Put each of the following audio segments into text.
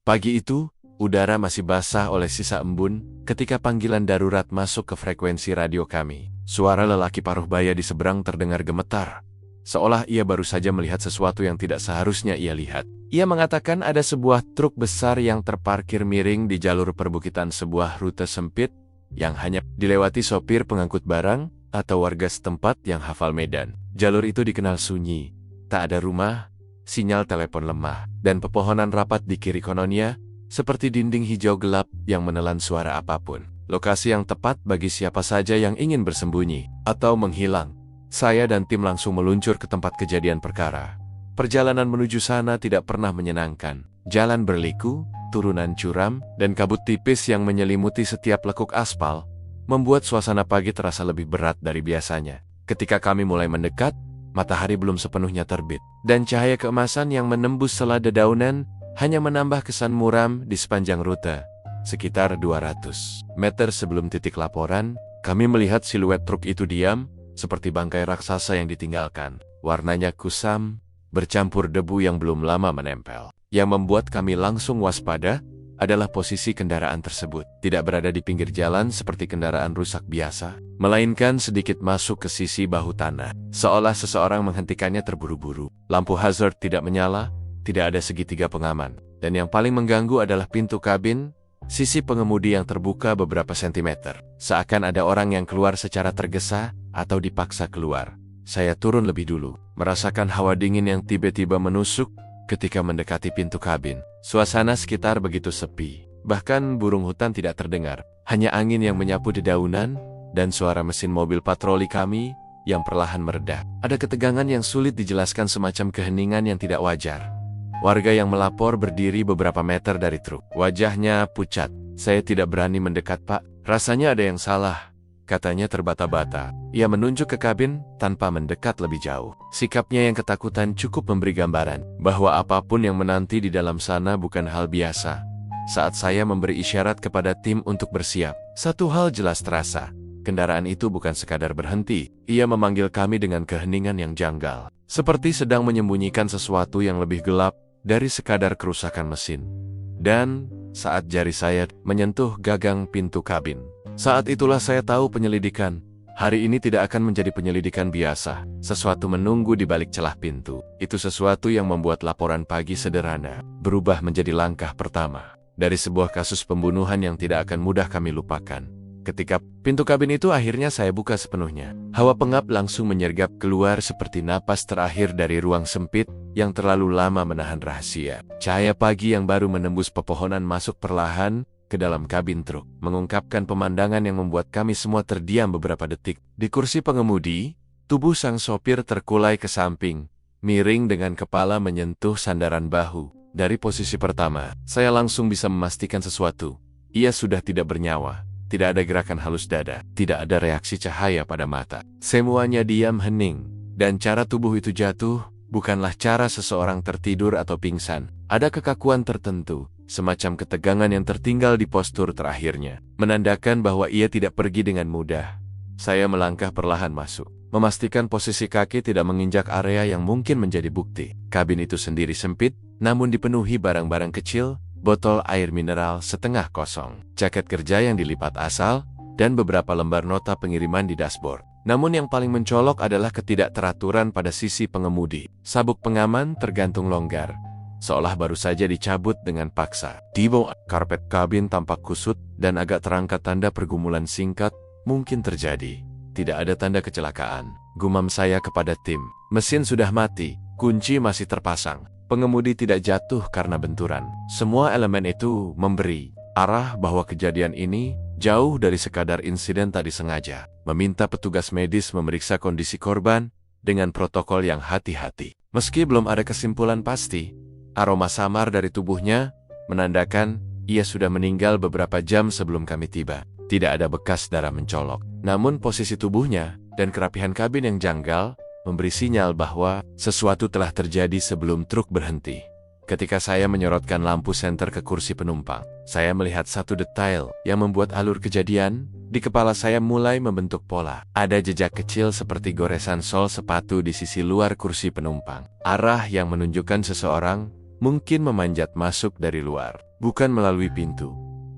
Pagi itu, udara masih basah oleh sisa embun ketika panggilan darurat masuk ke frekuensi radio kami. Suara lelaki paruh baya di seberang terdengar gemetar, seolah ia baru saja melihat sesuatu yang tidak seharusnya ia lihat. Ia mengatakan ada sebuah truk besar yang terparkir miring di jalur perbukitan sebuah rute sempit yang hanya dilewati sopir pengangkut barang atau warga setempat yang hafal medan. Jalur itu dikenal sunyi, tak ada rumah, sinyal telepon lemah, dan pepohonan rapat di kiri kanannya seperti dinding hijau gelap yang menelan suara apapun. Lokasi yang tepat bagi siapa saja yang ingin bersembunyi atau menghilang. Saya dan tim langsung meluncur ke tempat kejadian perkara. Perjalanan menuju sana tidak pernah menyenangkan. Jalan berliku, turunan curam, dan kabut tipis yang menyelimuti setiap lekuk aspal membuat suasana pagi terasa lebih berat dari biasanya. Ketika kami mulai mendekat, matahari belum sepenuhnya terbit, dan cahaya keemasan yang menembus sela dedaunan hanya menambah kesan muram di sepanjang rute. Sekitar 200 meter sebelum titik laporan, kami melihat siluet truk itu diam, seperti bangkai raksasa yang ditinggalkan. Warnanya kusam, bercampur debu yang belum lama menempel. Yang membuat kami langsung waspada adalah posisi kendaraan tersebut. Tidak berada di pinggir jalan seperti kendaraan rusak biasa, melainkan sedikit masuk ke sisi bahu tanah, seolah seseorang menghentikannya terburu-buru. Lampu hazard tidak menyala, tidak ada segitiga pengaman, dan yang paling mengganggu adalah pintu kabin, sisi pengemudi yang terbuka beberapa sentimeter. Seakan ada orang yang keluar secara tergesa atau dipaksa keluar. Saya turun lebih dulu, merasakan hawa dingin yang tiba-tiba menusuk ketika mendekati pintu kabin. Suasana sekitar begitu sepi, bahkan burung hutan tidak terdengar. Hanya angin yang menyapu dedaunan dan suara mesin mobil patroli kami yang perlahan mereda. Ada ketegangan yang sulit dijelaskan, semacam keheningan yang tidak wajar. Warga yang melapor berdiri beberapa meter dari truk. Wajahnya pucat. Saya tidak berani mendekat, Pak. Rasanya ada yang salah, katanya terbata-bata. Ia menunjuk ke kabin tanpa mendekat lebih jauh. Sikapnya yang ketakutan cukup memberi gambaran bahwa apapun yang menanti di dalam sana bukan hal biasa. Saat saya memberi isyarat kepada tim untuk bersiap, satu hal jelas terasa. Kendaraan itu bukan sekadar berhenti. Ia memanggil kami dengan keheningan yang janggal, seperti sedang menyembunyikan sesuatu yang lebih gelap dari sekadar kerusakan mesin. Dan saat jari saya menyentuh gagang pintu kabin, saat itulah saya tahu penyelidikan hari ini tidak akan menjadi penyelidikan biasa. Sesuatu menunggu di balik celah pintu. Itu sesuatu yang membuat laporan pagi sederhana berubah menjadi langkah pertama dari sebuah kasus pembunuhan yang tidak akan mudah kami lupakan. Ketika pintu kabin itu akhirnya saya buka sepenuhnya, hawa pengap langsung menyergap keluar seperti napas terakhir dari ruang sempit yang terlalu lama menahan rahasia. Cahaya pagi yang baru menembus pepohonan masuk perlahan ke dalam kabin truk, mengungkapkan pemandangan yang membuat kami semua terdiam beberapa detik. Di kursi pengemudi, tubuh sang sopir terkulai ke samping, miring dengan kepala menyentuh sandaran bahu. Dari posisi pertama, saya langsung bisa memastikan sesuatu. Ia sudah tidak bernyawa. Tidak ada gerakan halus dada, tidak ada reaksi cahaya pada mata. Semuanya diam hening, dan cara tubuh itu jatuh bukanlah cara seseorang tertidur atau pingsan. Ada kekakuan tertentu, semacam ketegangan yang tertinggal di postur terakhirnya, menandakan bahwa ia tidak pergi dengan mudah. Saya melangkah perlahan masuk, memastikan posisi kaki tidak menginjak area yang mungkin menjadi bukti. Kabin itu sendiri sempit, namun dipenuhi barang-barang kecil, botol air mineral setengah kosong, jaket kerja yang dilipat asal, dan beberapa lembar nota pengiriman di dashboard. Namun yang paling mencolok adalah ketidakteraturan pada sisi pengemudi. Sabuk pengaman tergantung longgar, seolah baru saja dicabut dengan paksa. Di bawah karpet kabin tampak kusut dan agak terangkat tanda pergumulan singkat mungkin terjadi. Tidak ada tanda kecelakaan. Gumam saya kepada tim. Mesin sudah mati, kunci masih terpasang. Pengemudi tidak jatuh karena benturan. Semua elemen itu memberi arah bahwa kejadian ini jauh dari sekadar insiden tak disengaja. Meminta petugas medis memeriksa kondisi korban dengan protokol yang hati-hati. Meski belum ada kesimpulan pasti, aroma samar dari tubuhnya menandakan ia sudah meninggal beberapa jam sebelum kami tiba. Tidak ada bekas darah mencolok. Namun posisi tubuhnya dan kerapihan kabin yang janggal memberi sinyal bahwa sesuatu telah terjadi sebelum truk berhenti. Ketika saya menyorotkan lampu senter ke kursi penumpang, saya melihat satu detail yang membuat alur kejadian di kepala saya mulai membentuk pola. Ada jejak kecil seperti goresan sol sepatu di sisi luar kursi penumpang. Arah yang menunjukkan seseorang mungkin memanjat masuk dari luar, bukan melalui pintu.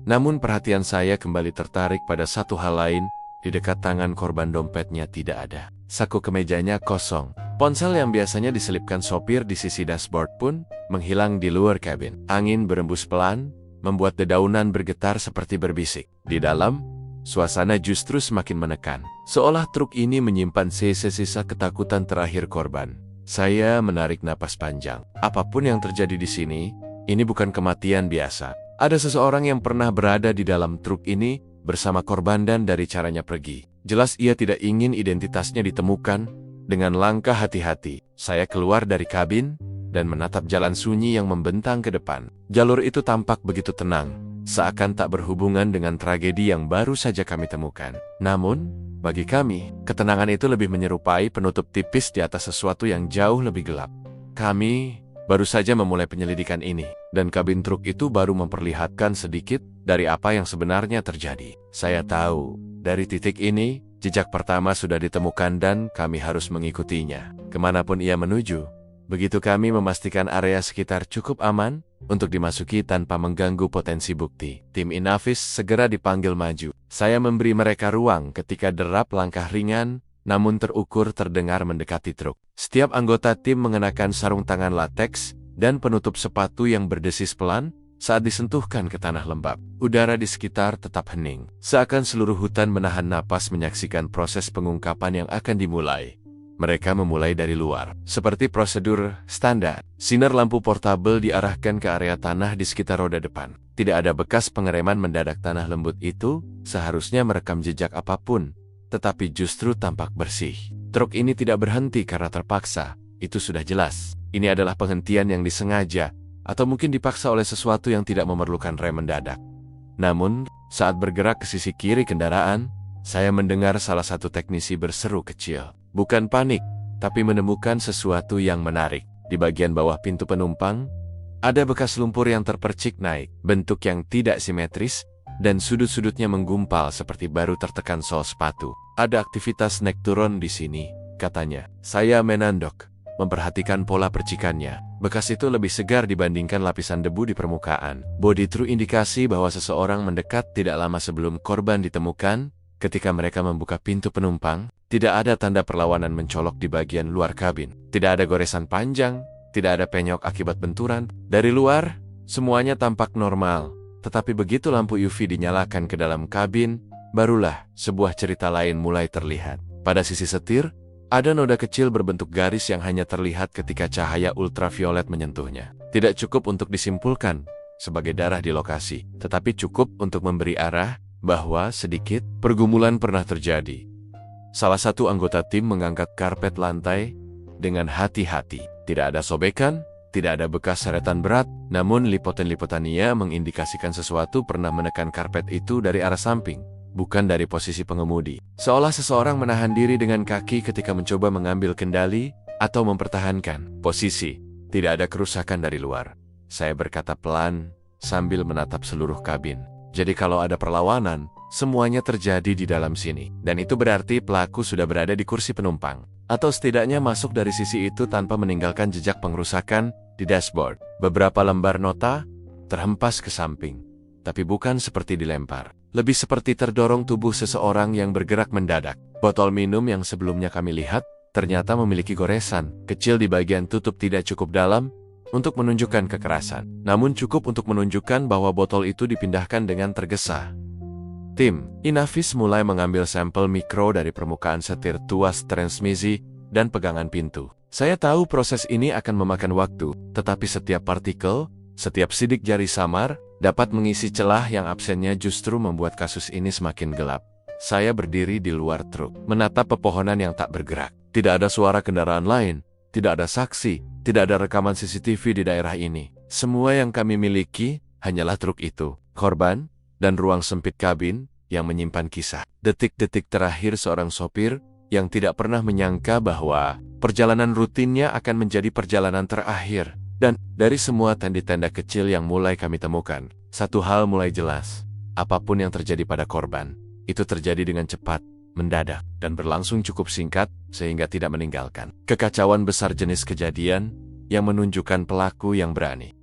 Namun perhatian saya kembali tertarik pada satu hal lain. Di dekat tangan korban dompetnya tidak ada. Saku kemejanya kosong. Ponsel yang biasanya diselipkan sopir di sisi dashboard pun menghilang di luar kabin. Angin berembus pelan, membuat dedaunan bergetar seperti berbisik. Di dalam, suasana justru semakin menekan. Seolah truk ini menyimpan sisa-sisa ketakutan terakhir korban. Saya menarik napas panjang. Apapun yang terjadi di sini, ini bukan kematian biasa. Ada seseorang yang pernah berada di dalam truk ini bersama korban dan dari caranya pergi. Jelas ia tidak ingin identitasnya ditemukan. Dengan langkah hati-hati, saya keluar dari kabin dan menatap jalan sunyi yang membentang ke depan. Jalur itu tampak begitu tenang, seakan tak berhubungan dengan tragedi yang baru saja kami temukan. Namun, bagi kami, ketenangan itu lebih menyerupai penutup tipis di atas sesuatu yang jauh lebih gelap. Kami baru saja memulai penyelidikan ini, dan kabin truk itu baru memperlihatkan sedikit dari apa yang sebenarnya terjadi. Saya tahu, dari titik ini, jejak pertama sudah ditemukan dan kami harus mengikutinya. Kemanapun ia menuju, begitu kami memastikan area sekitar cukup aman untuk dimasuki tanpa mengganggu potensi bukti. Tim Inavis segera dipanggil maju. Saya memberi mereka ruang ketika derap langkah ringan, namun terukur terdengar mendekati truk. Setiap anggota tim mengenakan sarung tangan lateks dan penutup sepatu yang berdesis pelan saat disentuhkan ke tanah lembab. Udara di sekitar tetap hening, seakan seluruh hutan menahan napas menyaksikan proses pengungkapan yang akan dimulai. Mereka memulai dari luar, seperti prosedur standar. Sinar lampu portabel diarahkan ke area tanah di sekitar roda depan. Tidak ada bekas pengereman mendadak. Tanah lembut itu seharusnya merekam jejak apapun, tetapi justru tampak bersih. Truk ini tidak berhenti karena terpaksa, itu sudah jelas. Ini adalah penghentian yang disengaja, atau mungkin dipaksa oleh sesuatu yang tidak memerlukan rem mendadak. Namun, saat bergerak ke sisi kiri kendaraan, saya mendengar salah satu teknisi berseru kecil. Bukan panik, tapi menemukan sesuatu yang menarik. Di bagian bawah pintu penumpang, ada bekas lumpur yang terpercik naik, bentuk yang tidak simetris, dan sudut-sudutnya menggumpal seperti baru tertekan sol sepatu. Ada aktivitas naik turun di sini, katanya. Saya menandok, memperhatikan pola percikannya. Bekas itu lebih segar dibandingkan lapisan debu di permukaan. Body true indikasi bahwa seseorang mendekat tidak lama sebelum korban ditemukan. Ketika mereka membuka pintu penumpang, tidak ada tanda perlawanan mencolok di bagian luar kabin. Tidak ada goresan panjang, tidak ada penyok akibat benturan. Dari luar, semuanya tampak normal. Tetapi begitu lampu UV dinyalakan ke dalam kabin, barulah sebuah cerita lain mulai terlihat. Pada sisi setir, ada noda kecil berbentuk garis yang hanya terlihat ketika cahaya ultraviolet menyentuhnya. Tidak cukup untuk disimpulkan sebagai darah di lokasi, tetapi cukup untuk memberi arah bahwa sedikit pergumulan pernah terjadi. Salah satu anggota tim mengangkat karpet lantai dengan hati-hati. Tidak ada sobekan, tidak ada bekas seretan berat, namun lipotan-lipotannya mengindikasikan sesuatu pernah menekan karpet itu dari arah samping, bukan dari posisi pengemudi. Seolah seseorang menahan diri dengan kaki ketika mencoba mengambil kendali atau mempertahankan posisi. Tidak ada kerusakan dari luar. Saya berkata pelan sambil menatap seluruh kabin. Jadi kalau ada perlawanan, semuanya terjadi di dalam sini. Dan itu berarti pelaku sudah berada di kursi penumpang. Atau setidaknya masuk dari sisi itu tanpa meninggalkan jejak pengerusakan di dashboard. Beberapa lembar nota terhempas ke samping. Tapi bukan seperti dilempar. Lebih seperti terdorong tubuh seseorang yang bergerak mendadak. Botol minum yang sebelumnya kami lihat, ternyata memiliki goresan kecil di bagian tutup. Tidak cukup dalam untuk menunjukkan kekerasan, namun cukup untuk menunjukkan bahwa botol itu dipindahkan dengan tergesa. Tim Inavis mulai mengambil sampel mikro dari permukaan setir, tuas transmisi, dan pegangan pintu. Saya tahu proses ini akan memakan waktu, tetapi setiap partikel, setiap sidik jari samar, dapat mengisi celah yang absennya. Justru membuat kasus ini semakin gelap. Saya berdiri di luar truk, menatap pepohonan yang tak bergerak. Tidak ada suara kendaraan lain, tidak ada saksi, tidak ada rekaman CCTV di daerah ini. Semua yang kami miliki hanyalah truk itu, korban, dan ruang sempit kabin yang menyimpan kisah. Detik-detik terakhir seorang sopir yang tidak pernah menyangka bahwa perjalanan rutinnya akan menjadi perjalanan terakhir. Dan dari semua tanda-tanda kecil yang mulai kami temukan, satu hal mulai jelas. Apapun yang terjadi pada korban, itu terjadi dengan cepat, mendadak, dan berlangsung cukup singkat sehingga tidak meninggalkan kekacauan besar. Jenis kejadian yang menunjukkan pelaku yang berani,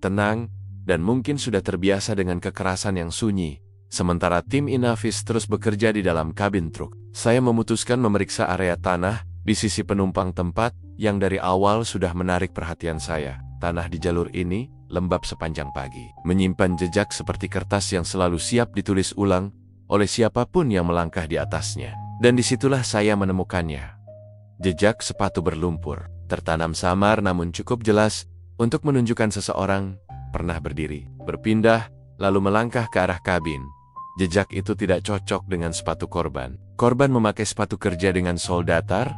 tenang, dan mungkin sudah terbiasa dengan kekerasan yang sunyi. Sementara tim Inavis terus bekerja di dalam kabin truk. Saya memutuskan memeriksa area tanah di sisi penumpang, tempat yang dari awal sudah menarik perhatian saya. Tanah di jalur ini lembab sepanjang pagi, menyimpan jejak seperti kertas yang selalu siap ditulis ulang oleh siapapun yang melangkah di atasnya. Dan disitulah saya menemukannya. Jejak sepatu berlumpur, tertanam samar namun cukup jelas untuk menunjukkan seseorang pernah berdiri, berpindah, lalu melangkah ke arah kabin. Jejak itu tidak cocok dengan sepatu korban. Korban memakai sepatu kerja dengan sol datar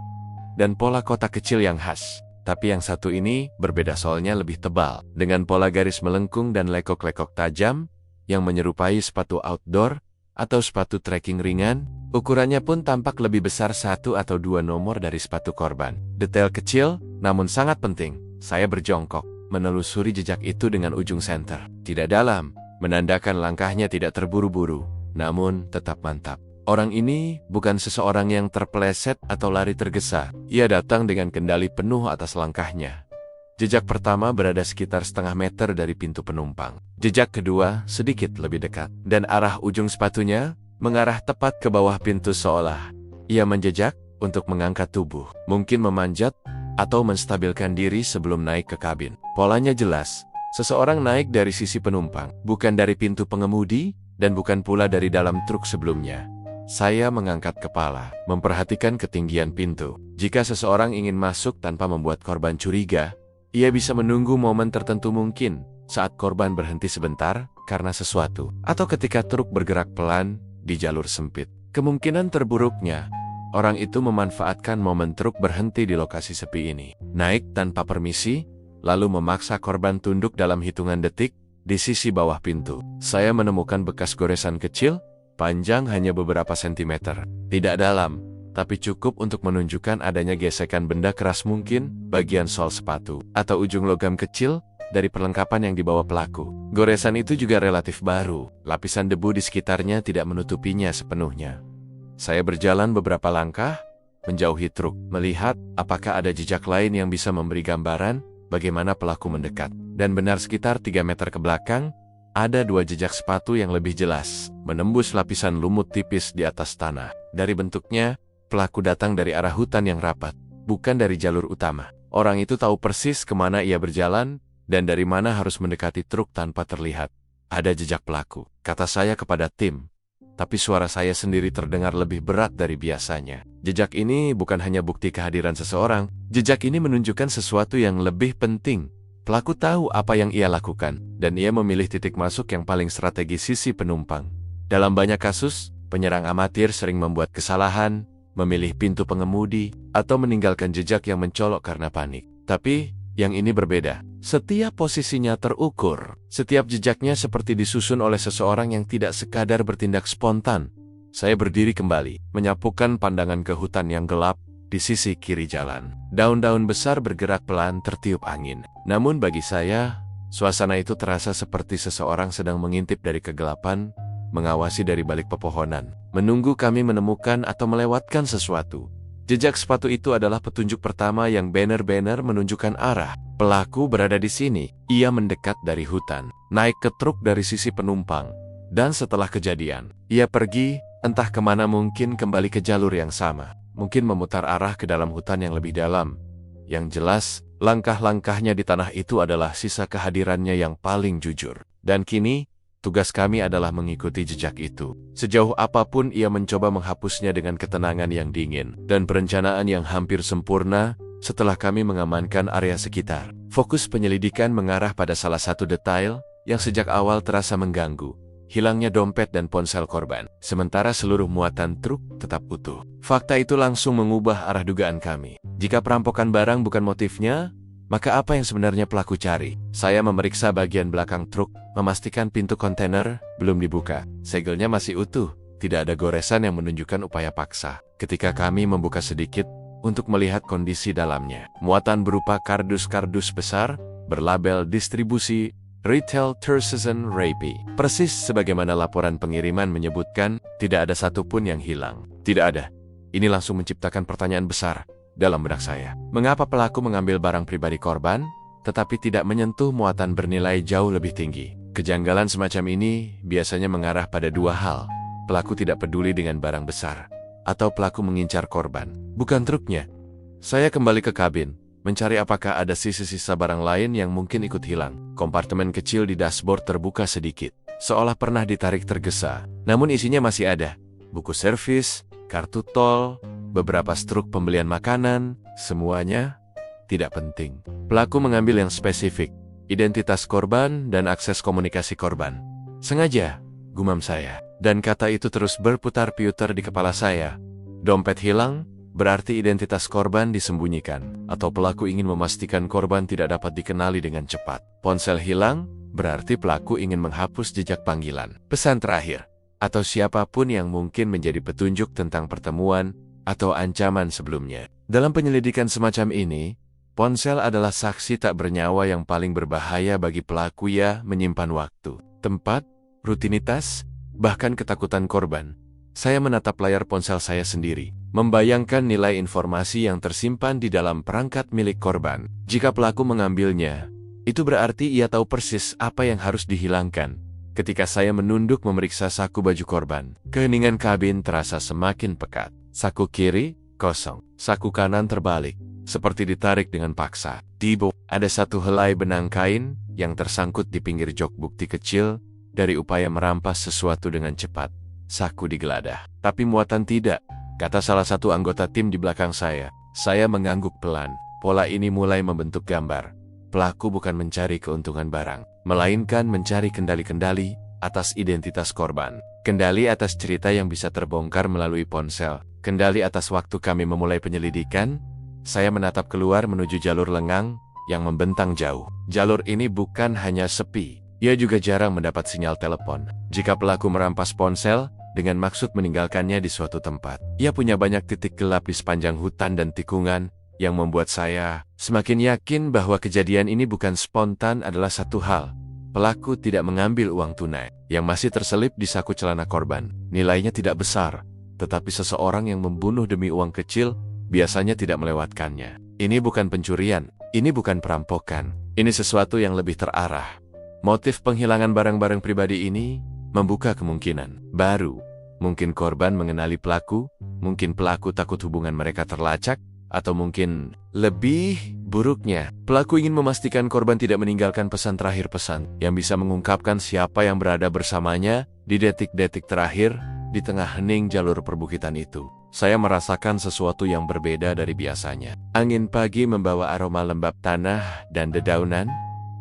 dan pola kotak kecil yang khas. Tapi yang satu ini berbeda, solnya lebih tebal, dengan pola garis melengkung dan lekok-lekok tajam yang menyerupai sepatu outdoor atau sepatu trekking ringan. Ukurannya pun tampak lebih besar 1 atau 2 nomor dari sepatu korban. Detail kecil, namun sangat penting. Saya berjongkok, menelusuri jejak itu dengan ujung senter. Tidak dalam, menandakan langkahnya tidak terburu-buru, namun tetap mantap. Orang ini bukan seseorang yang terpeleset atau lari tergesa. Ia datang dengan kendali penuh atas langkahnya. Jejak pertama berada sekitar setengah meter dari pintu penumpang. Jejak kedua sedikit lebih dekat, dan arah ujung sepatunya mengarah tepat ke bawah pintu, seolah ia menjejak untuk mengangkat tubuh, mungkin memanjat atau menstabilkan diri sebelum naik ke kabin. Polanya jelas. Seseorang naik dari sisi penumpang, bukan dari pintu pengemudi, dan bukan pula dari dalam truk sebelumnya. Saya mengangkat kepala, memperhatikan ketinggian pintu. Jika seseorang ingin masuk tanpa membuat korban curiga, ia bisa menunggu momen tertentu, mungkin saat korban berhenti sebentar karena sesuatu, atau ketika truk bergerak pelan di jalur sempit. Kemungkinan terburuknya, orang itu memanfaatkan momen truk berhenti di lokasi sepi ini, naik tanpa permisi, lalu memaksa korban tunduk dalam hitungan detik. Di sisi bawah pintu, saya menemukan bekas goresan kecil, panjang hanya beberapa sentimeter. Tidak dalam, tapi cukup untuk menunjukkan adanya gesekan benda keras, mungkin bagian sol sepatu, atau ujung logam kecil dari perlengkapan yang dibawa pelaku. Goresan itu juga relatif baru, lapisan debu di sekitarnya tidak menutupinya sepenuhnya. Saya berjalan beberapa langkah, menjauhi truk, melihat apakah ada jejak lain yang bisa memberi gambaran bagaimana pelaku mendekat. Dan benar, sekitar 3 meter ke belakang, ada 2 jejak sepatu yang lebih jelas, menembus lapisan lumut tipis di atas tanah. Dari bentuknya, pelaku datang dari arah hutan yang rapat, bukan dari jalur utama. Orang itu tahu persis kemana ia berjalan, dan dari mana harus mendekati truk tanpa terlihat. Ada jejak pelaku, kata saya kepada tim. Tapi suara saya sendiri terdengar lebih berat dari biasanya. Jejak ini bukan hanya bukti kehadiran seseorang, jejak ini menunjukkan sesuatu yang lebih penting. Pelaku tahu apa yang ia lakukan, dan ia memilih titik masuk yang paling strategis, sisi penumpang. Dalam banyak kasus, penyerang amatir sering membuat kesalahan, memilih pintu pengemudi, atau meninggalkan jejak yang mencolok karena panik. Tapi, yang ini berbeda. Setiap posisinya terukur. Setiap jejaknya seperti disusun oleh seseorang yang tidak sekadar bertindak spontan. Saya berdiri kembali, menyapukan pandangan ke hutan yang gelap di sisi kiri jalan. Daun-daun besar bergerak pelan tertiup angin. Namun bagi saya, suasana itu terasa seperti seseorang sedang mengintip dari kegelapan, mengawasi dari balik pepohonan, menunggu kami menemukan atau melewatkan sesuatu. Jejak sepatu itu adalah petunjuk pertama yang benar-benar menunjukkan arah. Pelaku berada di sini. Ia mendekat dari hutan, naik ke truk dari sisi penumpang, dan setelah kejadian, ia pergi, entah kemana, mungkin kembali ke jalur yang sama, mungkin memutar arah ke dalam hutan yang lebih dalam. Yang jelas, langkah-langkahnya di tanah itu adalah sisa kehadirannya yang paling jujur. Dan kini, tugas kami adalah mengikuti jejak itu. Sejauh apapun ia mencoba menghapusnya dengan ketenangan yang dingin dan perencanaan yang hampir sempurna. Setelah kami mengamankan area sekitar, fokus penyelidikan mengarah pada salah satu detail yang sejak awal terasa mengganggu. Hilangnya dompet dan ponsel korban, sementara seluruh muatan truk tetap utuh. Fakta itu langsung mengubah arah dugaan kami. Jika perampokan barang bukan motifnya, maka apa yang sebenarnya pelaku cari? Saya memeriksa bagian belakang truk, memastikan pintu kontainer belum dibuka. Segelnya masih utuh, tidak ada goresan yang menunjukkan upaya paksa. Ketika kami membuka sedikit untuk melihat kondisi dalamnya, muatan berupa kardus-kardus besar, berlabel distribusi Retail Tersezen Rappi. Persis sebagaimana laporan pengiriman menyebutkan, tidak ada satupun yang hilang. Tidak ada. Ini langsung menciptakan pertanyaan besar. dalam benak saya. Mengapa pelaku mengambil barang pribadi korban, tetapi tidak menyentuh muatan bernilai jauh lebih tinggi? Kejanggalan semacam ini biasanya mengarah pada dua hal. Pelaku tidak peduli dengan barang besar, atau pelaku mengincar korban, bukan truknya. Saya kembali ke kabin, mencari apakah ada sisa-sisa barang lain yang mungkin ikut hilang. Kompartemen kecil di dashboard terbuka sedikit, seolah pernah ditarik tergesa. Namun isinya masih ada. Buku servis, kartu tol, beberapa struk pembelian makanan, semuanya tidak penting. Pelaku mengambil yang spesifik, identitas korban dan akses komunikasi korban. Sengaja, gumam saya. Dan kata itu terus berputar-piutar di kepala saya. Dompet hilang, berarti identitas korban disembunyikan, atau pelaku ingin memastikan korban tidak dapat dikenali dengan cepat. Ponsel hilang, berarti pelaku ingin menghapus jejak panggilan, pesan terakhir, atau siapapun yang mungkin menjadi petunjuk tentang pertemuan atau ancaman sebelumnya. Dalam penyelidikan semacam ini, ponsel adalah saksi tak bernyawa yang paling berbahaya bagi pelaku, ya, menyimpan waktu, tempat, rutinitas, bahkan ketakutan korban. Saya menatap layar ponsel saya sendiri, membayangkan nilai informasi yang tersimpan di dalam perangkat milik korban. Jika pelaku mengambilnya, itu berarti ia tahu persis apa yang harus dihilangkan. Ketika saya menunduk memeriksa saku baju korban, keheningan kabin terasa semakin pekat. Saku kiri, kosong. Saku kanan terbalik, seperti ditarik dengan paksa. Di bawah, ada satu helai benang kain yang tersangkut di pinggir jok bukti kecil. Dari upaya merampas sesuatu dengan cepat, saku digeladah. Tapi muatan tidak, kata salah satu anggota tim di belakang saya. Saya mengangguk pelan. Pola ini mulai membentuk gambar. Pelaku bukan mencari keuntungan barang, melainkan mencari kendali-kendali atas identitas korban. Kendali atas cerita yang bisa terbongkar melalui ponsel. Kendali atas waktu kami memulai penyelidikan. Saya menatap keluar menuju jalur lengang yang membentang jauh. Jalur ini bukan hanya sepi, ia juga jarang mendapat sinyal telepon. Jika pelaku merampas ponsel dengan maksud meninggalkannya di suatu tempat, ia punya banyak titik gelap di sepanjang hutan dan tikungan yang membuat saya semakin yakin bahwa kejadian ini bukan spontan. Adalah satu hal, pelaku tidak mengambil uang tunai yang masih terselip di saku celana korban. Nilainya tidak besar, tetapi seseorang yang membunuh demi uang kecil biasanya tidak melewatkannya. Ini bukan pencurian, ini bukan perampokan, ini sesuatu yang lebih terarah. Motif penghilangan barang-barang pribadi ini membuka kemungkinan baru. Mungkin korban mengenali pelaku, mungkin pelaku takut hubungan mereka terlacak, atau mungkin lebih buruknya, pelaku ingin memastikan korban tidak meninggalkan pesan terakhir, pesan yang bisa mengungkapkan siapa yang berada bersamanya di detik-detik terakhir di tengah hening jalur perbukitan itu. Saya merasakan sesuatu yang berbeda dari biasanya. Angin pagi membawa aroma lembab tanah dan dedaunan,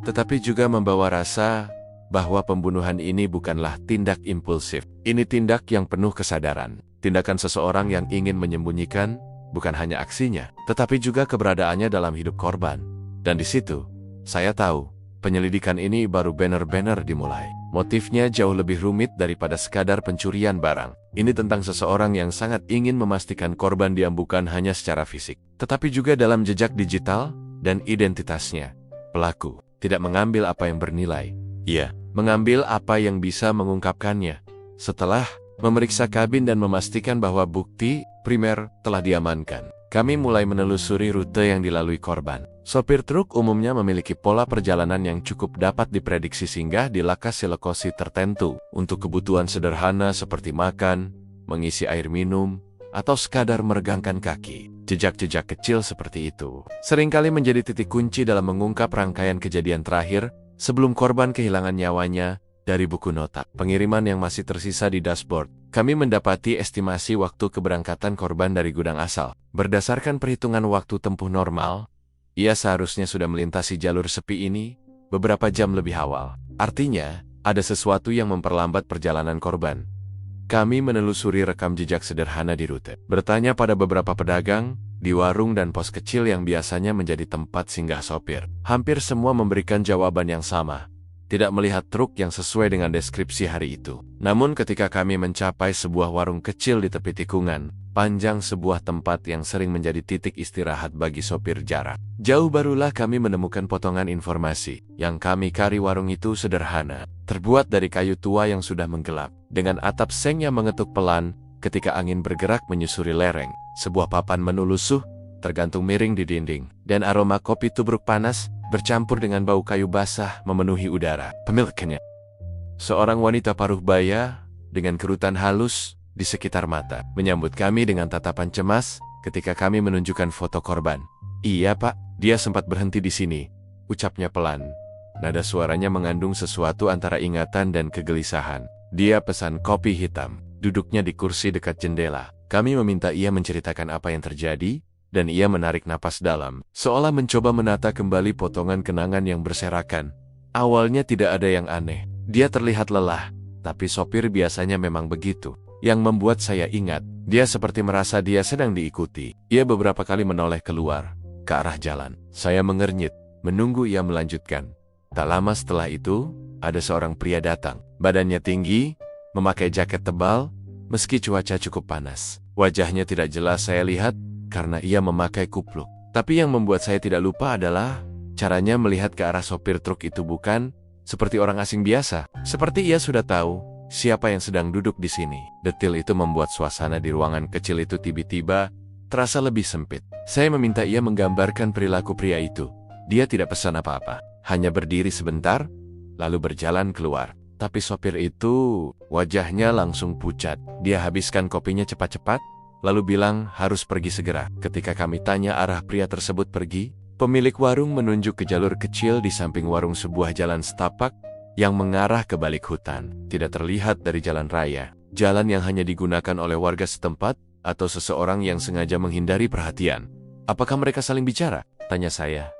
tetapi juga membawa rasa bahwa pembunuhan ini bukanlah tindak impulsif. Ini tindak yang penuh kesadaran. Tindakan seseorang yang ingin menyembunyikan bukan hanya aksinya, tetapi juga keberadaannya dalam hidup korban. Dan di situ, saya tahu, penyelidikan ini baru benar-benar dimulai. Motifnya jauh lebih rumit daripada sekadar pencurian barang. Ini tentang seseorang yang sangat ingin memastikan korban diam bukan hanya secara fisik, tetapi juga dalam jejak digital dan identitasnya. Pelaku tidak mengambil apa yang bernilai, ia mengambil apa yang bisa mengungkapkannya. Setelah memeriksa kabin dan memastikan bahwa bukti primer telah diamankan, kami mulai menelusuri rute yang dilalui korban. Sopir truk umumnya memiliki pola perjalanan yang cukup dapat diprediksi singgah di lokasi-lokasi tertentu untuk kebutuhan sederhana seperti makan, mengisi air minum, atau sekadar meregangkan kaki. Jejak-jejak kecil seperti itu seringkali menjadi titik kunci dalam mengungkap rangkaian kejadian terakhir sebelum korban kehilangan nyawanya. Dari buku nota pengiriman yang masih tersisa di dashboard, kami mendapati estimasi waktu keberangkatan korban dari gudang asal. Berdasarkan perhitungan waktu tempuh normal, ia seharusnya sudah melintasi jalur sepi ini beberapa jam lebih awal. Artinya, ada sesuatu yang memperlambat perjalanan korban. Kami menelusuri rekam jejak sederhana di rute, bertanya pada beberapa pedagang di warung dan pos kecil yang biasanya menjadi tempat singgah sopir. Hampir semua memberikan jawaban yang sama. Tidak melihat truk yang sesuai dengan deskripsi hari itu. Namun ketika kami mencapai sebuah warung kecil di tepi tikungan, panjang sebuah tempat yang sering menjadi titik istirahat bagi sopir jarak jauh, barulah kami menemukan potongan informasi. Yang kami cari warung itu sederhana, terbuat dari kayu tua yang sudah menggelap, dengan atap seng yang mengetuk pelan ketika angin bergerak menyusuri lereng. Sebuah papan menu lusuh tergantung miring di dinding, dan aroma kopi tubruk panas bercampur dengan bau kayu basah memenuhi udara. Pemiliknya, seorang wanita paruh baya dengan kerutan halus di sekitar mata, menyambut kami dengan tatapan cemas ketika kami menunjukkan foto korban. "Iya Pak, dia sempat berhenti di sini," ucapnya pelan. Nada suaranya mengandung sesuatu antara ingatan dan kegelisahan. "Dia pesan kopi hitam." Duduknya di kursi dekat jendela. Kami meminta ia menceritakan apa yang terjadi, dan ia menarik napas dalam, seolah mencoba menata kembali potongan kenangan yang berserakan. Awalnya tidak ada yang aneh. Dia terlihat lelah, tapi sopir biasanya memang begitu. Yang membuat saya ingat, dia seperti merasa dia sedang diikuti. Ia beberapa kali menoleh keluar, ke arah jalan. Saya mengernyit, menunggu ia melanjutkan. Tak lama setelah itu, ada seorang pria datang. Badannya tinggi, memakai jaket tebal, meski cuaca cukup panas. Wajahnya tidak jelas saya lihat, karena ia memakai kupluk. Tapi yang membuat saya tidak lupa adalah caranya melihat ke arah sopir truk itu, bukan seperti orang asing biasa. Seperti ia sudah tahu siapa yang sedang duduk di sini. Detil itu membuat suasana di ruangan kecil itu tiba-tiba terasa lebih sempit. Saya meminta ia menggambarkan perilaku pria itu. Dia tidak pesan apa-apa, hanya berdiri sebentar, lalu berjalan keluar. Tapi sopir itu, wajahnya langsung pucat. Dia habiskan kopinya cepat-cepat, lalu bilang harus pergi segera. Ketika kami tanya arah pria tersebut pergi, pemilik warung menunjuk ke jalur kecil di samping warung, sebuah jalan setapak yang mengarah ke balik hutan. Tidak terlihat dari jalan raya. Jalan yang hanya digunakan oleh warga setempat atau seseorang yang sengaja menghindari perhatian. "Apakah mereka saling bicara?" tanya saya.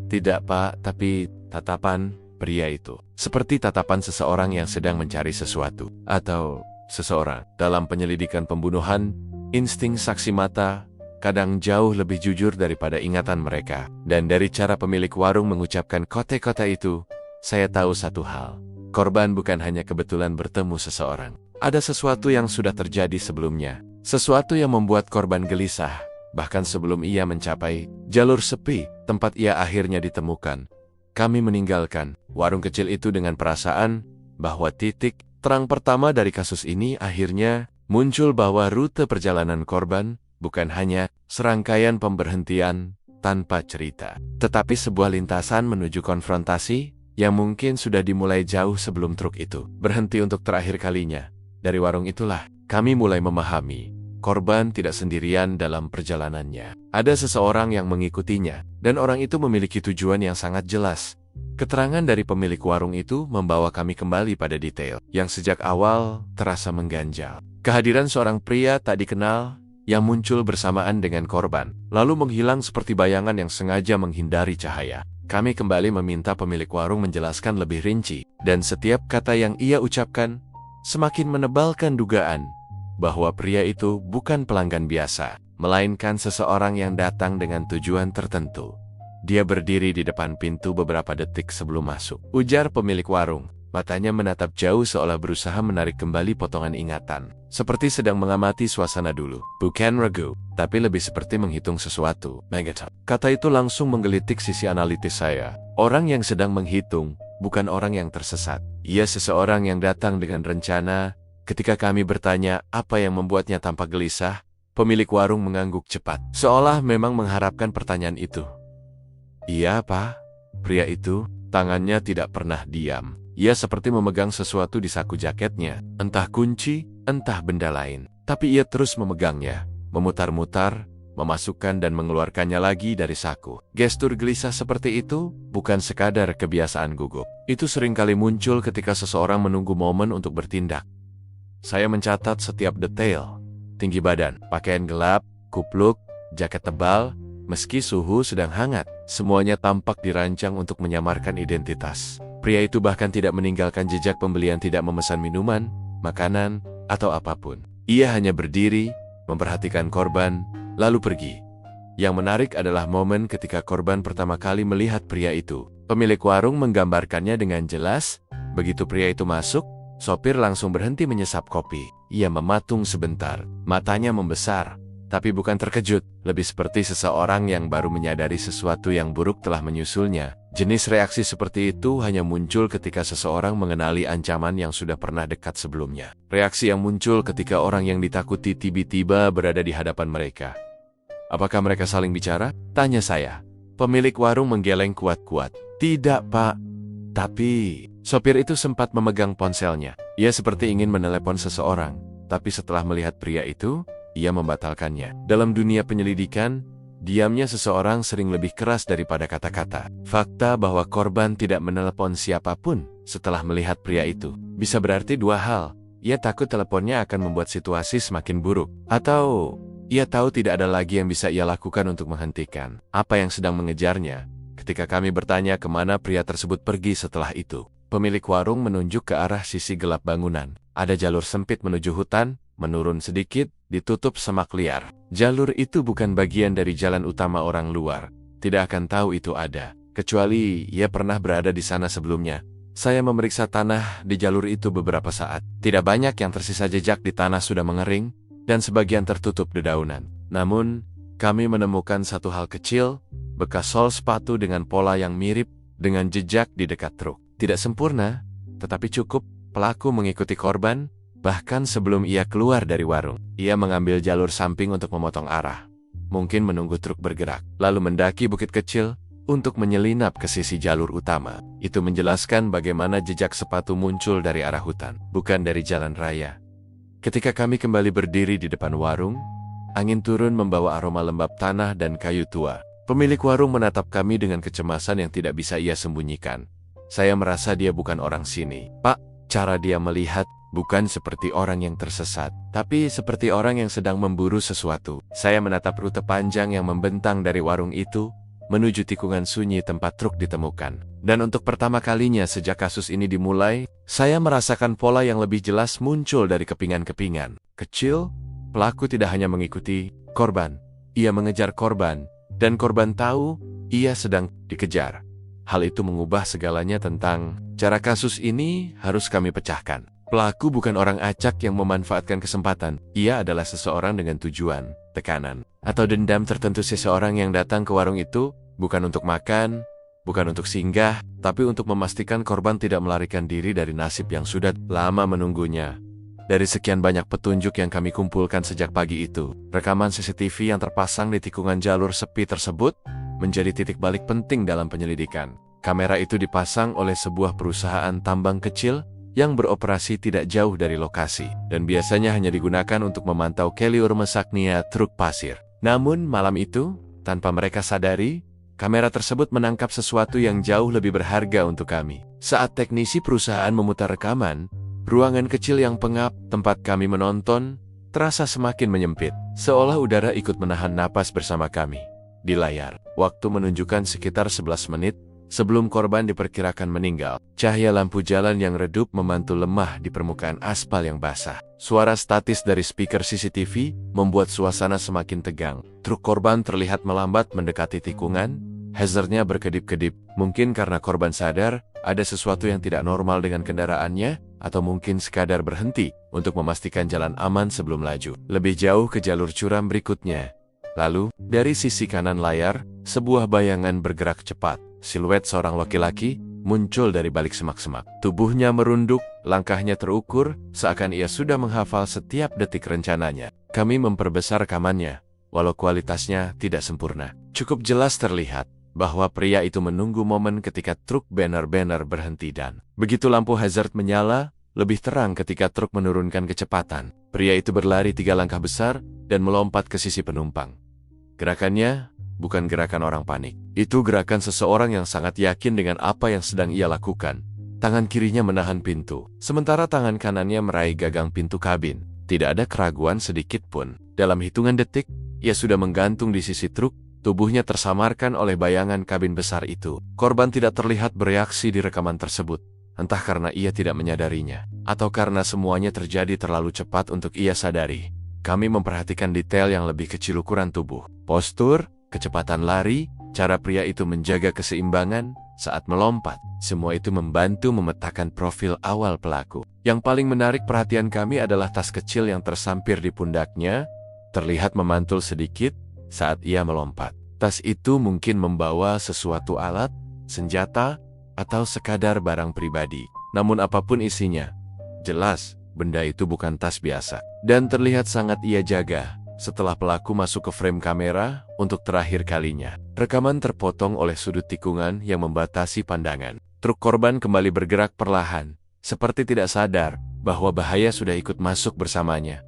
"Tidak Pak, tapi tatapan pria itu seperti tatapan seseorang yang sedang mencari sesuatu." Atau seseorang. Dalam penyelidikan pembunuhan, insting saksi mata kadang jauh lebih jujur daripada ingatan mereka. Dan dari cara pemilik warung mengucapkan kote-kote itu, saya tahu satu hal. Korban bukan hanya kebetulan bertemu seseorang. Ada sesuatu yang sudah terjadi sebelumnya. Sesuatu yang membuat korban gelisah, bahkan sebelum ia mencapai jalur sepi tempat ia akhirnya ditemukan. Kami meninggalkan warung kecil itu dengan perasaan bahwa titik terang pertama dari kasus ini akhirnya muncul, bahwa rute perjalanan korban bukan hanya serangkaian pemberhentian tanpa cerita, tetapi sebuah lintasan menuju konfrontasi yang mungkin sudah dimulai jauh sebelum truk itu berhenti untuk terakhir kalinya. Dari warung itulah kami mulai memahami korban tidak sendirian dalam perjalanannya. Ada seseorang yang mengikutinya, dan orang itu memiliki tujuan yang sangat jelas. Keterangan dari pemilik warung itu membawa kami kembali pada detail yang sejak awal terasa mengganjal. Kehadiran seorang pria tak dikenal yang muncul bersamaan dengan korban, lalu menghilang seperti bayangan yang sengaja menghindari cahaya. Kami kembali meminta pemilik warung menjelaskan lebih rinci, dan setiap kata yang ia ucapkan semakin menebalkan dugaan bahwa pria itu bukan pelanggan biasa, melainkan seseorang yang datang dengan tujuan tertentu. "Dia berdiri di depan pintu beberapa detik sebelum masuk," ujar pemilik warung. Matanya menatap jauh seolah berusaha menarik kembali potongan ingatan. Seperti sedang mengamati suasana dulu. Bukan ragu, tapi lebih seperti menghitung sesuatu. Megatop. Kata itu langsung menggelitik sisi analitis saya. Orang yang sedang menghitung, bukan orang yang tersesat. Ia seseorang yang datang dengan rencana. Ketika kami bertanya apa yang membuatnya tampak gelisah, pemilik warung mengangguk cepat, seolah memang mengharapkan pertanyaan itu. "Iya Pak." Pria itu, tangannya tidak pernah diam. Ia seperti memegang sesuatu di saku jaketnya, entah kunci, entah benda lain. Tapi ia terus memegangnya, memutar-mutar, memasukkan dan mengeluarkannya lagi dari saku. Gestur gelisah seperti itu bukan sekadar kebiasaan gugup. Itu seringkali muncul ketika seseorang menunggu momen untuk bertindak. Saya mencatat setiap detail. Tinggi badan, pakaian gelap, kupluk, jaket tebal, meski suhu sedang hangat, semuanya tampak dirancang untuk menyamarkan identitas. Pria itu bahkan tidak meninggalkan jejak pembelian, tidak memesan minuman, makanan, atau apapun. Ia hanya berdiri, memperhatikan korban, lalu pergi. Yang menarik adalah momen ketika korban pertama kali melihat pria itu. Pemilik warung menggambarkannya dengan jelas. Begitu pria itu masuk, sopir langsung berhenti menyesap kopi. Ia mematung sebentar, matanya membesar, tapi bukan terkejut, lebih seperti seseorang yang baru menyadari sesuatu yang buruk telah menyusulnya. Jenis reaksi seperti itu hanya muncul ketika seseorang mengenali ancaman yang sudah pernah dekat sebelumnya. Reaksi yang muncul ketika orang yang ditakuti tiba-tiba berada di hadapan mereka. Apakah mereka saling bicara? Tanya saya. Pemilik warung menggeleng kuat-kuat. Tidak, Pak. Tapi, sopir itu sempat memegang ponselnya. Ia seperti ingin menelepon seseorang. Tapi setelah melihat pria itu, ia membatalkannya. Dalam dunia penyelidikan, diamnya seseorang sering lebih keras daripada kata-kata. Fakta bahwa korban tidak menelepon siapapun setelah melihat pria itu bisa berarti dua hal. Ia takut teleponnya akan membuat situasi semakin buruk. Atau, ia tahu tidak ada lagi yang bisa ia lakukan untuk menghentikan apa yang sedang mengejarnya. Ketika kami bertanya kemana pria tersebut pergi setelah itu, pemilik warung menunjuk ke arah sisi gelap bangunan. Ada jalur sempit menuju hutan, menurun sedikit, ditutup semak liar. Jalur itu bukan bagian dari jalan utama orang luar. Tidak akan tahu itu ada, kecuali ia pernah berada di sana sebelumnya. Saya memeriksa tanah di jalur itu beberapa saat. Tidak banyak yang tersisa, jejak di tanah sudah mengering, dan sebagian tertutup dedaunan. Namun, kami menemukan satu hal kecil, bekas sol sepatu dengan pola yang mirip dengan jejak di dekat truk. Tidak sempurna, tetapi cukup. Pelaku mengikuti korban, bahkan sebelum ia keluar dari warung. Ia mengambil jalur samping untuk memotong arah. Mungkin menunggu truk bergerak, lalu mendaki bukit kecil untuk menyelinap ke sisi jalur utama. Itu menjelaskan bagaimana jejak sepatu muncul dari arah hutan, bukan dari jalan raya. Ketika kami kembali berdiri di depan warung, angin turun membawa aroma lembab tanah dan kayu tua. Pemilik warung menatap kami dengan kecemasan yang tidak bisa ia sembunyikan. Saya merasa dia bukan orang sini. Pak, cara dia melihat bukan seperti orang yang tersesat, tapi seperti orang yang sedang memburu sesuatu. Saya menatap rute panjang yang membentang dari warung itu menuju tikungan sunyi tempat truk ditemukan. Dan untuk pertama kalinya sejak kasus ini dimulai, saya merasakan pola yang lebih jelas muncul dari kepingan-kepingan kecil. Pelaku tidak hanya mengikuti korban, ia mengejar korban, dan korban tahu ia sedang dikejar. Hal itu mengubah segalanya tentang cara kasus ini harus kami pecahkan. Pelaku bukan orang acak yang memanfaatkan kesempatan. Ia adalah seseorang dengan tujuan, tekanan, atau dendam tertentu. Seseorang yang datang ke warung itu bukan untuk makan, bukan untuk singgah, tapi untuk memastikan korban tidak melarikan diri dari nasib yang sudah lama menunggunya. Dari sekian banyak petunjuk yang kami kumpulkan sejak pagi itu, rekaman CCTV yang terpasang di tikungan jalur sepi tersebut menjadi titik balik penting dalam penyelidikan. Kamera itu dipasang oleh sebuah perusahaan tambang kecil yang beroperasi tidak jauh dari lokasi, dan biasanya hanya digunakan untuk memantau keliur mesaknya truk pasir. Namun malam itu, tanpa mereka sadari, kamera tersebut menangkap sesuatu yang jauh lebih berharga untuk kami. Saat teknisi perusahaan memutar rekaman, ruangan kecil yang pengap tempat kami menonton terasa semakin menyempit, seolah udara ikut menahan napas bersama kami. Di layar, waktu menunjukkan sekitar 11 menit sebelum korban diperkirakan meninggal. Cahaya lampu jalan yang redup memantul lemah di permukaan aspal yang basah. Suara statis dari speaker CCTV membuat suasana semakin tegang. Truk korban terlihat melambat mendekati tikungan, hazardnya berkedip-kedip. Mungkin karena korban sadar ada sesuatu yang tidak normal dengan kendaraannya, atau mungkin sekadar berhenti untuk memastikan jalan aman sebelum laju lebih jauh ke jalur curam berikutnya. Lalu, dari sisi kanan layar, sebuah bayangan bergerak cepat. Siluet seorang laki-laki muncul dari balik semak-semak. Tubuhnya merunduk, langkahnya terukur, seakan ia sudah menghafal setiap detik rencananya. Kami memperbesar rekamannya, walau kualitasnya tidak sempurna. Cukup jelas terlihat bahwa pria itu menunggu momen ketika truk benar-benar berhenti dan begitu lampu hazard menyala, lebih terang ketika truk menurunkan kecepatan. Pria itu berlari 3 langkah besar dan melompat ke sisi penumpang. Gerakannya bukan gerakan orang panik. Itu gerakan seseorang yang sangat yakin dengan apa yang sedang ia lakukan. Tangan kirinya menahan pintu, sementara tangan kanannya meraih gagang pintu kabin. Tidak ada keraguan sedikit pun. Dalam hitungan detik, ia sudah menggantung di sisi truk, tubuhnya tersamarkan oleh bayangan kabin besar itu. Korban tidak terlihat bereaksi di rekaman tersebut, entah karena ia tidak menyadarinya, atau karena semuanya terjadi terlalu cepat untuk ia sadari. Kami memperhatikan detail yang lebih kecil, ukuran tubuh, postur, kecepatan lari, cara pria itu menjaga keseimbangan saat melompat. Semua itu membantu memetakan profil awal pelaku. Yang paling menarik perhatian kami adalah tas kecil yang tersampir di pundaknya, terlihat memantul sedikit saat ia melompat. Tas itu mungkin membawa sesuatu alat, senjata, atau sekadar barang pribadi. Namun apapun isinya, jelas benda itu bukan tas biasa. Dan terlihat sangat ia jaga. setelah pelaku masuk ke frame kamera untuk terakhir kalinya. Rekaman terpotong oleh sudut tikungan yang membatasi pandangan. Truk korban kembali bergerak perlahan, seperti tidak sadar bahwa bahaya sudah ikut masuk bersamanya.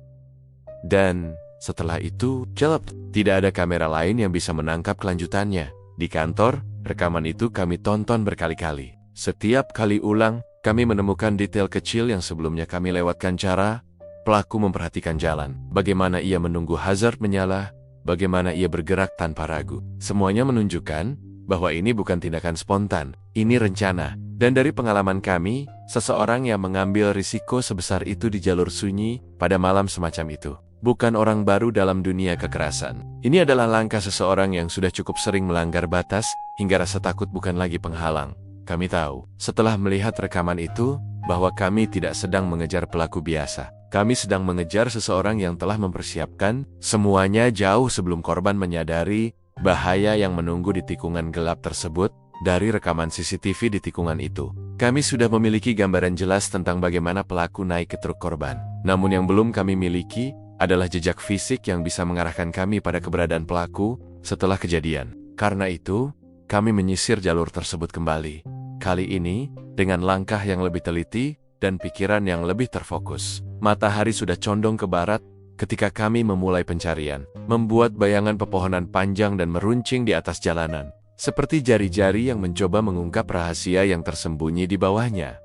Dan setelah itu, jelek, tidak ada kamera lain yang bisa menangkap kelanjutannya. Di kantor, rekaman itu kami tonton berkali-kali. Setiap kali ulang, kami menemukan detail kecil yang sebelumnya kami lewatkan. Cara pelaku memperhatikan jalan, bagaimana ia menunggu hazard menyala, bagaimana ia bergerak tanpa ragu. Semuanya menunjukkan bahwa ini bukan tindakan spontan, ini rencana. Dan dari pengalaman kami, seseorang yang mengambil risiko sebesar itu di jalur sunyi pada malam semacam itu bukan orang baru dalam dunia kekerasan. Ini adalah langkah seseorang yang sudah cukup sering melanggar batas hingga rasa takut bukan lagi penghalang. Kami tahu, setelah melihat rekaman itu, bahwa kami tidak sedang mengejar pelaku biasa. Kami sedang mengejar seseorang yang telah mempersiapkan semuanya jauh sebelum korban menyadari bahaya yang menunggu di tikungan gelap tersebut. Dari rekaman CCTV di tikungan itu, kami sudah memiliki gambaran jelas tentang bagaimana pelaku naik ke truk korban. Namun yang belum kami miliki adalah jejak fisik yang bisa mengarahkan kami pada keberadaan pelaku setelah kejadian. Karena itu, kami menyisir jalur tersebut kembali. Kali ini, dengan langkah yang lebih teliti dan pikiran yang lebih terfokus. Matahari sudah condong ke barat ketika kami memulai pencarian, membuat bayangan pepohonan panjang dan meruncing di atas jalanan, seperti jari-jari yang mencoba mengungkap rahasia yang tersembunyi di bawahnya.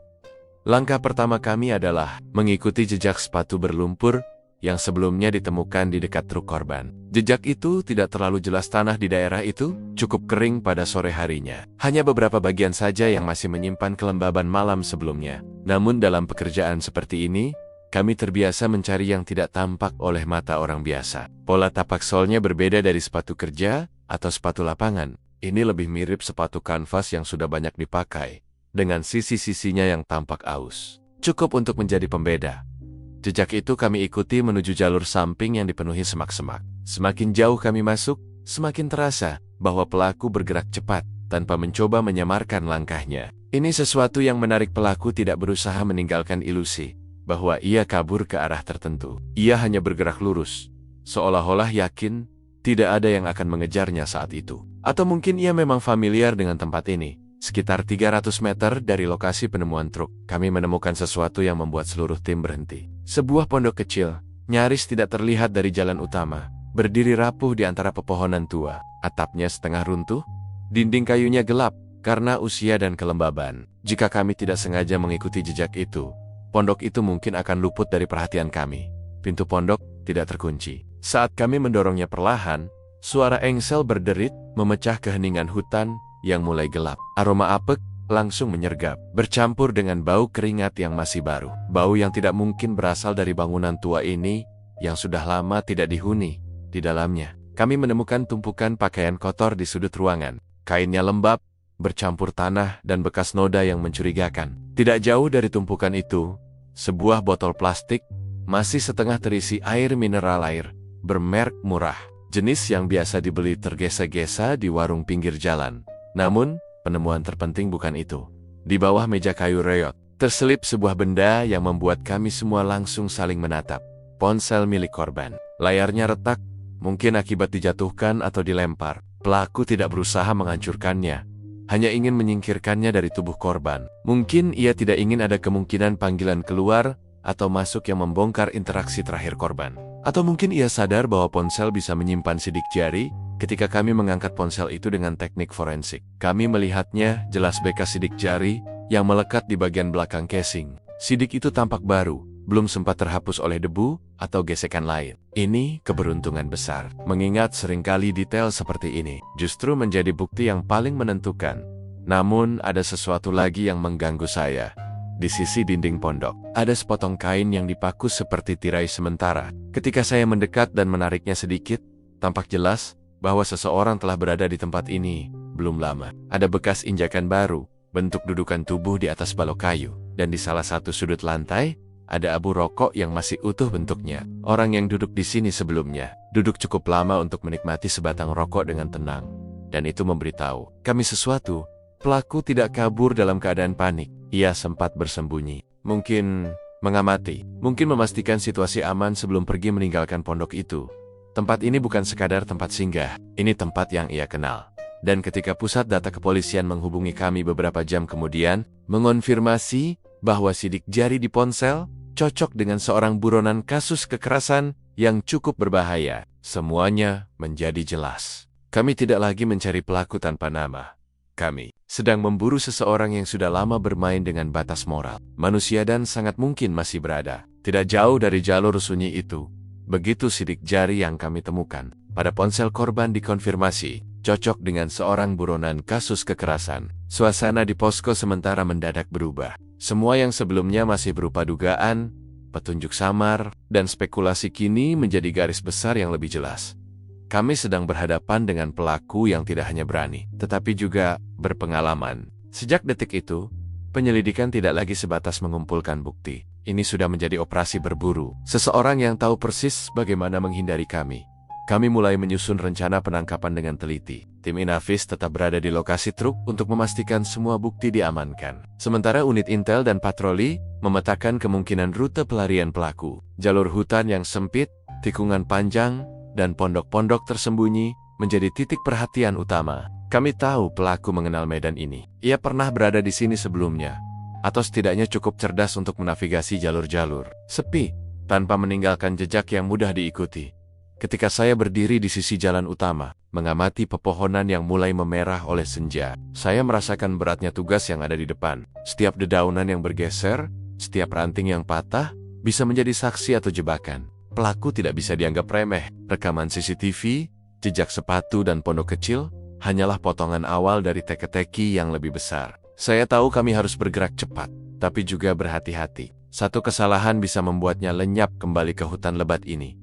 Langkah pertama kami adalah mengikuti jejak sepatu berlumpur yang sebelumnya ditemukan di dekat truk korban. Jejak itu tidak terlalu jelas. Tanah di daerah itu cukup kering pada sore harinya. Hanya beberapa bagian saja yang masih menyimpan kelembaban malam sebelumnya. Namun dalam pekerjaan seperti ini, kami terbiasa mencari yang tidak tampak oleh mata orang biasa. Pola tapak solnya berbeda dari sepatu kerja atau sepatu lapangan. Ini lebih mirip sepatu kanvas yang sudah banyak dipakai, dengan sisi-sisinya yang tampak aus. Cukup untuk menjadi pembeda. Jejak itu kami ikuti menuju jalur samping yang dipenuhi semak-semak. Semakin jauh kami masuk, semakin terasa bahwa pelaku bergerak cepat, tanpa mencoba menyamarkan langkahnya. Ini sesuatu yang menarik. Pelaku tidak berusaha meninggalkan ilusi bahwa ia kabur ke arah tertentu. Ia hanya bergerak lurus, seolah-olah yakin tidak ada yang akan mengejarnya saat itu. Atau mungkin ia memang familiar dengan tempat ini. Sekitar 300 meter dari lokasi penemuan truk, kami menemukan sesuatu yang membuat seluruh tim berhenti. Sebuah pondok kecil, nyaris tidak terlihat dari jalan utama, berdiri rapuh di antara pepohonan tua. Atapnya setengah runtuh, dinding kayunya gelap karena usia dan kelembaban. Jika kami tidak sengaja mengikuti jejak itu, pondok itu mungkin akan luput dari perhatian kami. Pintu pondok tidak terkunci. Saat kami mendorongnya perlahan, suara engsel berderit memecah keheningan hutan yang mulai gelap. Aroma apek langsung menyergap, bercampur dengan bau keringat yang masih baru. Bau yang tidak mungkin berasal dari bangunan tua ini yang sudah lama tidak dihuni. Di dalamnya, kami menemukan tumpukan pakaian kotor di sudut ruangan. Kainnya lembab, bercampur tanah dan bekas noda yang mencurigakan. Tidak jauh dari tumpukan itu, sebuah botol plastik masih setengah terisi air mineral bermerek murah, jenis yang biasa dibeli tergesa-gesa di warung pinggir jalan. Namun, penemuan terpenting bukan itu. Di bawah meja kayu reot, terselip sebuah benda yang membuat kami semua langsung saling menatap. Ponsel milik korban. Layarnya retak, mungkin akibat dijatuhkan atau dilempar. Pelaku tidak berusaha menghancurkannya, hanya ingin menyingkirkannya dari tubuh korban. Mungkin ia tidak ingin ada kemungkinan panggilan keluar atau masuk yang membongkar interaksi terakhir korban. Atau mungkin ia sadar bahwa ponsel bisa menyimpan sidik jari. Ketika kami mengangkat ponsel itu dengan teknik forensik, kami melihatnya jelas bekas sidik jari yang melekat di bagian belakang casing. Sidik itu tampak baru, belum sempat terhapus oleh debu atau gesekan lain. Ini keberuntungan besar, mengingat seringkali detail seperti ini justru menjadi bukti yang paling menentukan. Namun ada sesuatu lagi yang mengganggu saya. Di sisi dinding pondok, ada sepotong kain yang dipaku seperti tirai sementara. Ketika saya mendekat dan menariknya sedikit, tampak jelas bahwa seseorang telah berada di tempat ini belum lama. Ada bekas injakan baru, bentuk dudukan tubuh di atas balok kayu, dan di salah satu sudut lantai, ada abu rokok yang masih utuh bentuknya. Orang yang duduk di sini sebelumnya, duduk cukup lama untuk menikmati sebatang rokok dengan tenang. Dan itu memberitahu kami sesuatu. Pelaku tidak kabur dalam keadaan panik. Ia sempat bersembunyi. Mungkin mengamati, mungkin memastikan situasi aman sebelum pergi meninggalkan pondok itu. Tempat ini bukan sekadar tempat singgah, ini tempat yang ia kenal. Dan ketika pusat data kepolisian menghubungi kami beberapa jam kemudian, mengonfirmasi bahwa sidik jari di ponsel cocok dengan seorang buronan kasus kekerasan yang cukup berbahaya, semuanya menjadi jelas. Kami tidak lagi mencari pelaku tanpa nama. Kami sedang memburu seseorang yang sudah lama bermain dengan batas moral manusia dan sangat mungkin masih berada tidak jauh dari jalur sunyi itu. Begitu sidik jari yang kami temukan pada ponsel korban dikonfirmasi cocok dengan seorang buronan kasus kekerasan, suasana di posko sementara mendadak berubah. Semua yang sebelumnya masih berupa dugaan, petunjuk samar, dan spekulasi kini menjadi garis besar yang lebih jelas. Kami sedang berhadapan dengan pelaku yang tidak hanya berani, tetapi juga berpengalaman. Sejak detik itu, penyelidikan tidak lagi sebatas mengumpulkan bukti. Ini sudah menjadi operasi berburu. Seseorang yang tahu persis bagaimana menghindari kami. Kami mulai menyusun rencana penangkapan dengan teliti. Tim Inavis tetap berada di lokasi truk untuk memastikan semua bukti diamankan. Sementara unit intel dan patroli memetakan kemungkinan rute pelarian pelaku. Jalur hutan yang sempit, tikungan panjang, dan pondok-pondok tersembunyi menjadi titik perhatian utama. Kami tahu pelaku mengenal medan ini. Ia pernah berada di sini sebelumnya, atau setidaknya cukup cerdas untuk menavigasi jalur-jalur sepi, tanpa meninggalkan jejak yang mudah diikuti. Ketika saya berdiri di sisi jalan utama, mengamati pepohonan yang mulai memerah oleh senja, saya merasakan beratnya tugas yang ada di depan. Setiap dedaunan yang bergeser, setiap ranting yang patah, bisa menjadi saksi atau jebakan. Pelaku tidak bisa dianggap remeh. Rekaman CCTV, jejak sepatu dan pondok kecil, hanyalah potongan awal dari teka-teki yang lebih besar. Saya tahu kami harus bergerak cepat, tapi juga berhati-hati. Satu kesalahan bisa membuatnya lenyap kembali ke hutan lebat ini.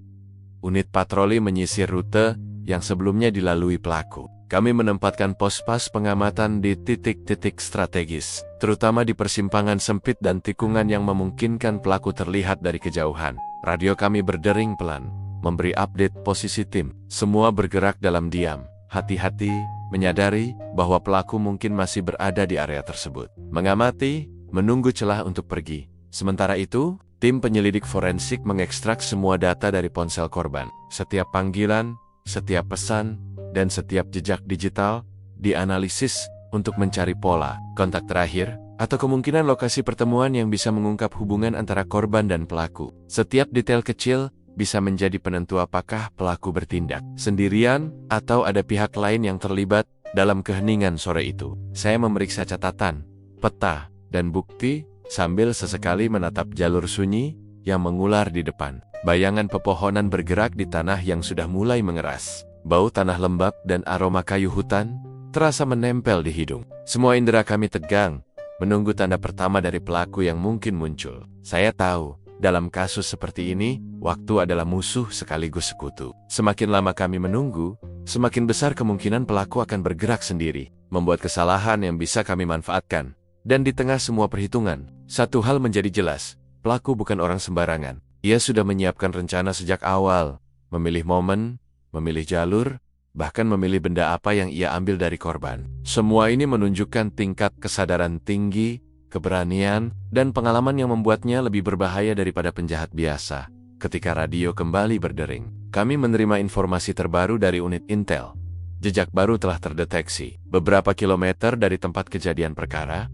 Unit patroli menyisir rute yang sebelumnya dilalui pelaku. Kami menempatkan pos-pas pengamatan di titik-titik strategis, terutama di persimpangan sempit dan tikungan yang memungkinkan pelaku terlihat dari kejauhan. Radio kami berdering pelan, memberi update posisi tim. Semua bergerak dalam diam, hati-hati, menyadari bahwa pelaku mungkin masih berada di area tersebut. Mengamati, menunggu celah untuk pergi. Sementara itu, tim penyelidik forensik mengekstrak semua data dari ponsel korban. Setiap panggilan, setiap pesan, dan setiap jejak digital dianalisis untuk mencari pola, kontak terakhir, atau kemungkinan lokasi pertemuan yang bisa mengungkap hubungan antara korban dan pelaku. Setiap detail kecil bisa menjadi penentu apakah pelaku bertindak sendirian atau ada pihak lain yang terlibat dalam keheningan sore itu. Saya memeriksa catatan, peta, dan bukti sambil sesekali menatap jalur sunyi yang mengular di depan. Bayangan pepohonan bergerak di tanah yang sudah mulai mengeras. Bau tanah lembab dan aroma kayu hutan terasa menempel di hidung. Semua indera kami tegang, menunggu tanda pertama dari pelaku yang mungkin muncul. Saya tahu, dalam kasus seperti ini, waktu adalah musuh sekaligus sekutu. Semakin lama kami menunggu, semakin besar kemungkinan pelaku akan bergerak sendiri, membuat kesalahan yang bisa kami manfaatkan. Dan di tengah semua perhitungan, satu hal menjadi jelas, pelaku bukan orang sembarangan. Ia sudah menyiapkan rencana sejak awal, memilih momen, memilih jalur, bahkan memilih benda apa yang ia ambil dari korban. Semua ini menunjukkan tingkat kesadaran tinggi, keberanian, dan pengalaman yang membuatnya lebih berbahaya daripada penjahat biasa. Ketika radio kembali berdering, kami menerima informasi terbaru dari unit intel. Jejak baru telah terdeteksi beberapa kilometer dari tempat kejadian perkara.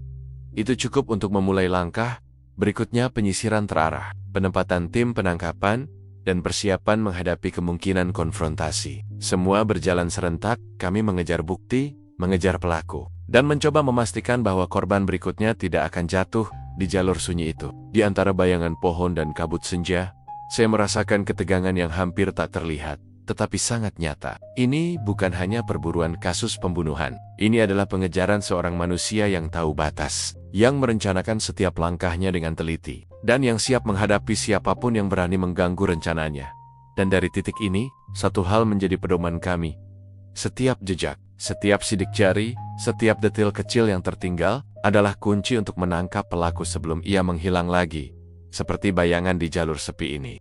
Itu cukup untuk memulai langkah. Berikutnya penyisiran terarah, penempatan tim penangkapan, dan persiapan menghadapi kemungkinan konfrontasi. Semua berjalan serentak, kami mengejar bukti, mengejar pelaku, dan mencoba memastikan bahwa korban berikutnya tidak akan jatuh di jalur sunyi itu. Di antara bayangan pohon dan kabut senja, saya merasakan ketegangan yang hampir tak terlihat, tetapi sangat nyata. Ini bukan hanya perburuan kasus pembunuhan. Ini adalah pengejaran seorang manusia yang tahu batas, yang merencanakan setiap langkahnya dengan teliti, dan yang siap menghadapi siapapun yang berani mengganggu rencananya. Dan dari titik ini, satu hal menjadi pedoman kami. Setiap jejak, setiap sidik jari, setiap detail kecil yang tertinggal adalah kunci untuk menangkap pelaku sebelum ia menghilang lagi, seperti bayangan di jalur sepi ini.